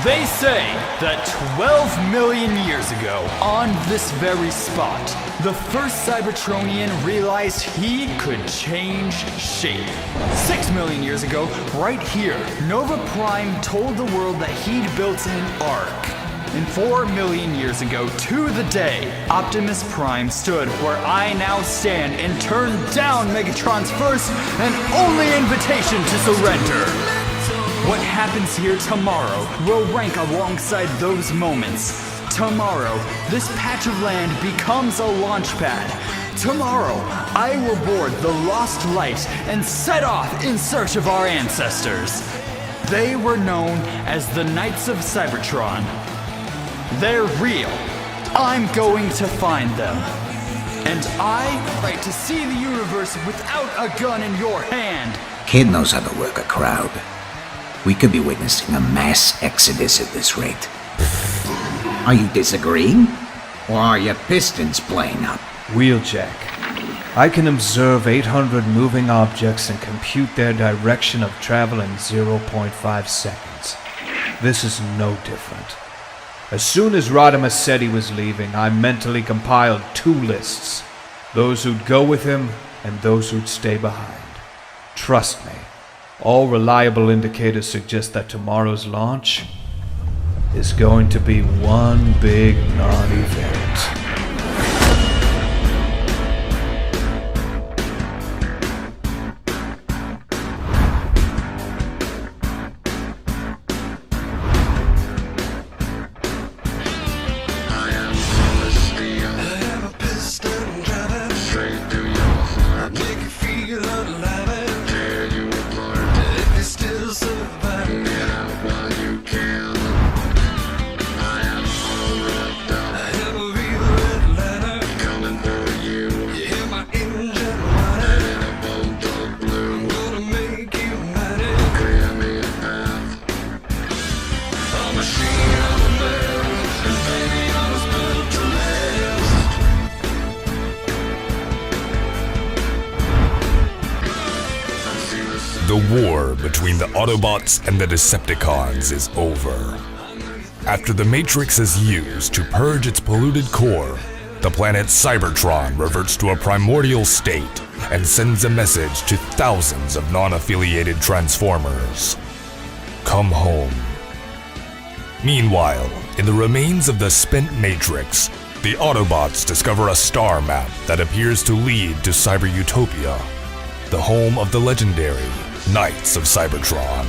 They say that 12 million years ago, on this very spot, the first Cybertronian realized he could change shape. 6 million years ago, right here, Nova Prime told the world that he'd built an ark. And 4 million years ago, to the day, Optimus Prime stood where I now stand and turned down Megatron's first and only invitation to surrender. What happens here tomorrow will rank alongside those moments. Tomorrow, this patch of land becomes a launch pad. Tomorrow, I will board the Lost Light and set off in search of our ancestors. They were known as the Knights of Cybertron. They're real. I'm going to find them. And I right to see the universe without a gun in your hand. Kid knows how to work a crowd. We could be witnessing a mass exodus at this rate. Are you disagreeing? Or are your pistons playing up? Wheeljack. I can observe 800 moving objects and compute their direction of travel in 0.5 seconds. This is no different. As soon as Rodimus said he was leaving, I mentally compiled 2 lists. Those who'd go with him and those who'd stay behind. Trust me, all reliable indicators suggest that tomorrow's launch is going to be one big non-event. The war between the Autobots and the Decepticons is over. After the Matrix is used to purge its polluted core, the planet Cybertron reverts to a primordial state and sends a message to thousands of non-affiliated Transformers. Come home. Meanwhile, in the remains of the spent Matrix, the Autobots discover a star map that appears to lead to Cyber Utopia, the home of the legendary Knights of Cybertron.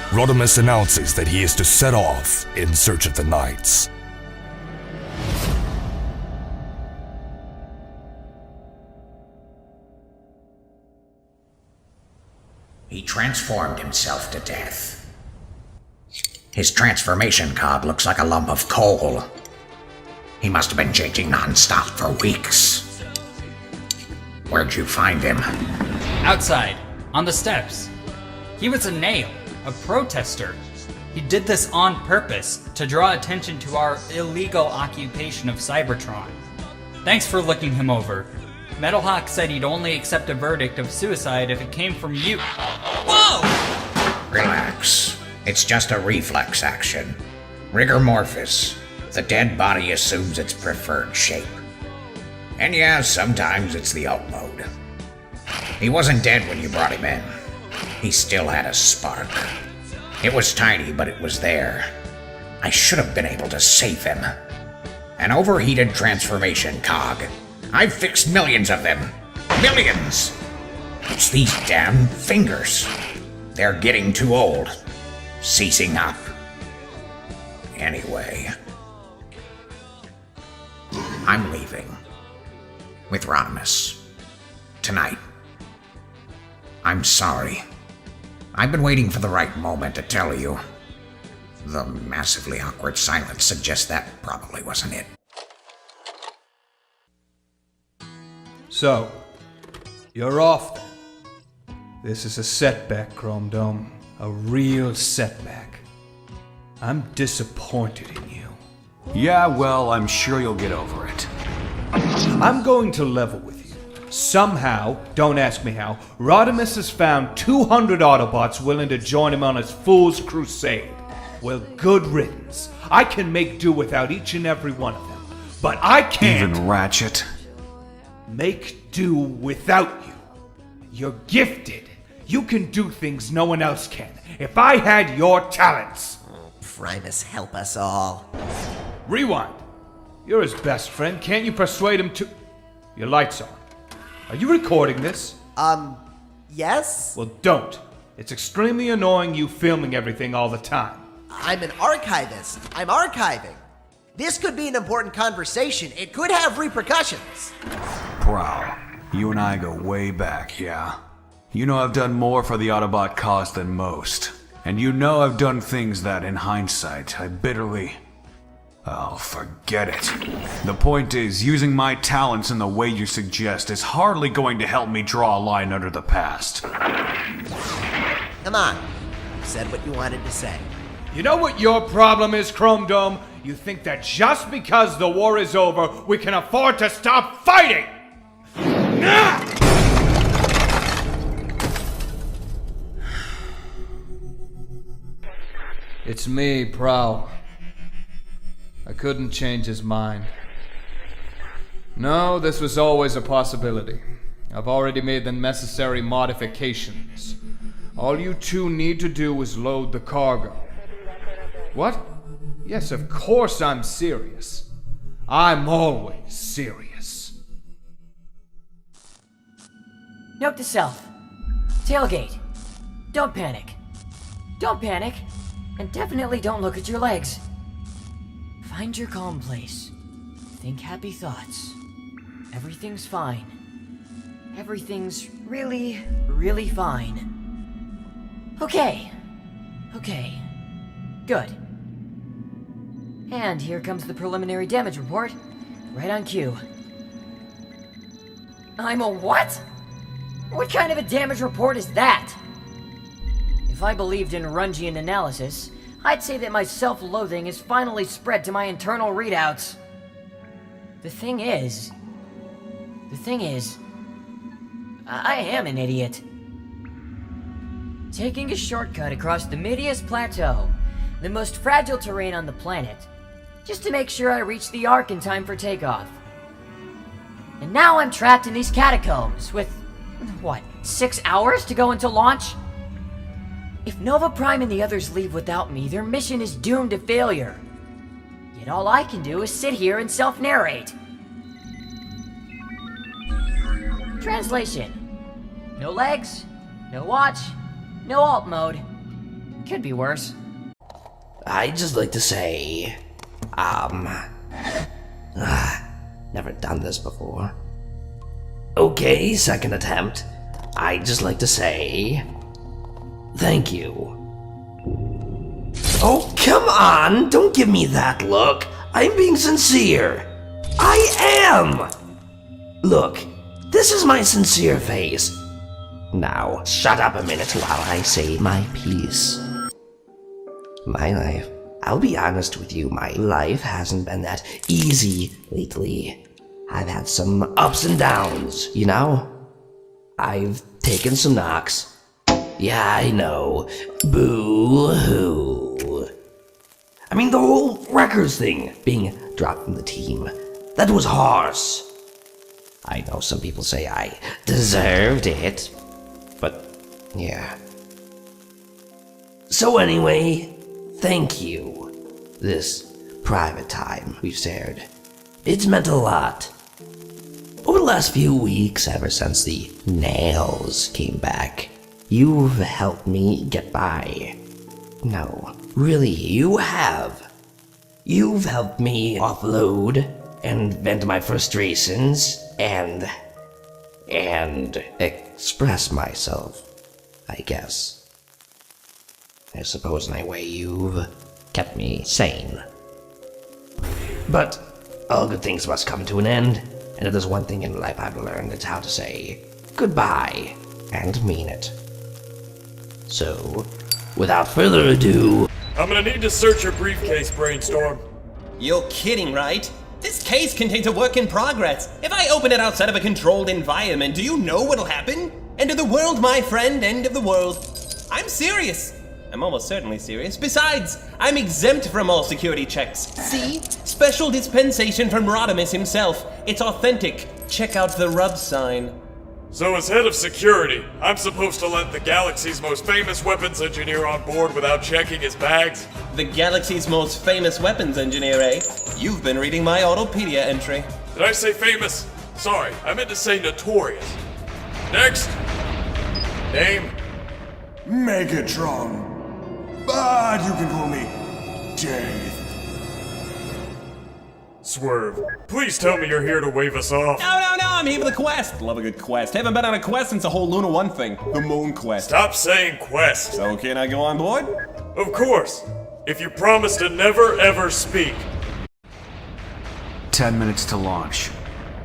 Rodimus announces that he is to set off in search of the Knights. He transformed himself to death. His transformation cog looks like a lump of coal. He must have been changing non-stop for weeks. Where'd you find him? Outside, on the steps. He was a nail, a protester. He did this on purpose to draw attention to our illegal occupation of Cybertron. Thanks for looking him over. Metalhawk said he'd only accept a verdict of suicide if it came from you. Whoa! Relax. It's just a reflex action. Rigor mortis. The dead body assumes its preferred shape. And yeah, sometimes it's the alt mode. He wasn't dead when you brought him in. He still had a spark. It was tiny, but it was there. I should have been able to save him. An overheated transformation cog. I've fixed millions of them. Millions! It's these damn fingers. They're getting too old. Ceasing up. Anyway. I'm leaving. With Rodimus. Tonight. I'm sorry. I've been waiting for the right moment to tell you. The massively awkward silence suggests that probably wasn't it. So, you're off then. This is a setback, Chrome Dome. A real setback. I'm disappointed in you. Yeah, well, I'm sure you'll get over it. I'm going to level with you. Somehow, don't ask me how, Rodimus has found 200 Autobots willing to join him on his fool's crusade. Well, good riddance. I can make do without each and every one of them. But I can't Even Ratchet? make do without you. You're gifted. You can do things no one else can. If I had your talents. Primus, help us all. Rewind. You're his best friend. Can't you persuade him to... Your light's on. Are you recording this? Yes? Well, don't. It's extremely annoying you filming everything all the time. I'm an archivist. I'm archiving. This could be an important conversation. It could have repercussions. Prowl, you and I go way back, yeah? You know I've done more for the Autobot cause than most. And you know I've done things that, in hindsight, I bitterly... Oh, forget it. The point is, using my talents in the way you suggest is hardly going to help me draw a line under the past. Come on. You said what you wanted to say. You know what your problem is, Chrome Dome? You think that just because the war is over, we can afford to stop fighting! It's me, Prowl. I couldn't change his mind. No, this was always a possibility. I've already made the necessary modifications. All you two need to do is load the cargo. What? Yes, of course I'm serious. I'm always serious. Note to self. Tailgate. Don't panic. Don't panic. And definitely don't look at your legs. Find your calm place. Think happy thoughts. Everything's fine. Everything's really, really fine. Okay. Okay. Good. And here comes the preliminary damage report. Right on cue. I'm a what? What kind of a damage report is that? If I believed in Rungian analysis, I'd say that my self-loathing has finally spread to my internal readouts. The thing is, I am an idiot. Taking a shortcut across the Midius Plateau, the most fragile terrain on the planet, just to make sure I reach the Ark in time for takeoff. And now I'm trapped in these catacombs with, 6 hours to go until launch? If Nova Prime and the others leave without me, their mission is doomed to failure. Yet all I can do is sit here and self-narrate. Translation. No legs, no watch, no alt mode. Could be worse. I'd just like to say, never done this before. Okay, second attempt. I'd just like to say, thank you. Oh, come on! Don't give me that look! I'm being sincere! I am! Look, this is my sincere face. Now, shut up a minute while I say my piece. My life, I'll be honest with you, my life hasn't been that easy lately. I've had some ups and downs, you know? I've taken some knocks. Yeah, I know. Boo-hoo. I mean, the whole records thing, being dropped from the team, that was harsh. I know some people say I deserved it, but yeah. So anyway, thank you. This private time we've shared, it's meant a lot. Over the last few weeks, ever since the nails came back, you've helped me get by. No, really, you have. You've helped me offload and vent my frustrations and express myself, I guess. I suppose in a way you've kept me sane. But all good things must come to an end, and if there's one thing in life I've learned, it's how to say goodbye and mean it. So, without further ado, I'm gonna need to search your briefcase, Brainstorm. You're kidding, right? This case contains a work in progress. If I open it outside of a controlled environment, do you know what'll happen? End of the world, my friend, end of the world. I'm serious. I'm almost certainly serious. Besides, I'm exempt from all security checks. See? Special dispensation from Rodimus himself. It's authentic. Check out the rub sign. So as head of security, I'm supposed to let the galaxy's most famous weapons engineer on board without checking his bags? The galaxy's most famous weapons engineer, eh? You've been reading my Autopedia entry. Did I say famous? Sorry, I meant to say notorious. Next. Name? Megatron. But you can call me Dave. Swerve, please tell me you're here to wave us off. No, I'm here for the quest. Love a good quest. Haven't been on a quest since the whole Luna 1 thing. The Moon Quest. Stop saying quest. So can I go on board? Of course. If you promise to never ever speak. 10 minutes to launch.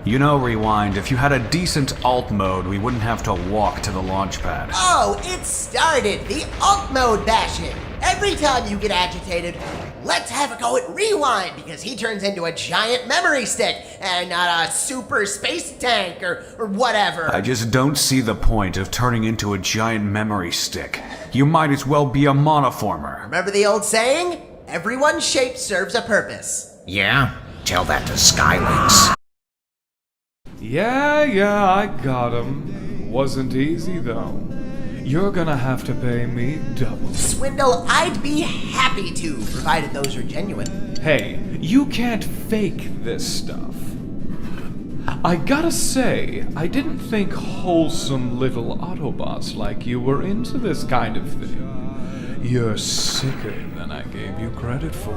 You know, Rewind, if you had a decent alt mode, we wouldn't have to walk to the launch pad. Oh, it started! The alt mode bashing! Every time you get agitated, let's have a go at Rewind, because he turns into a giant memory stick, and not a super space tank, or whatever. I just don't see the point of turning into a giant memory stick. You might as well be a monoformer. Remember the old saying? Everyone's shape serves a purpose. Yeah? Tell that to Skylinks. Yeah, I got him. Wasn't easy, though. You're gonna have to pay me double. Swindle, I'd be happy to, provided those are genuine. Hey, you can't fake this stuff. I gotta say, I didn't think wholesome little Autobots like you were into this kind of thing. You're sicker than I gave you credit for.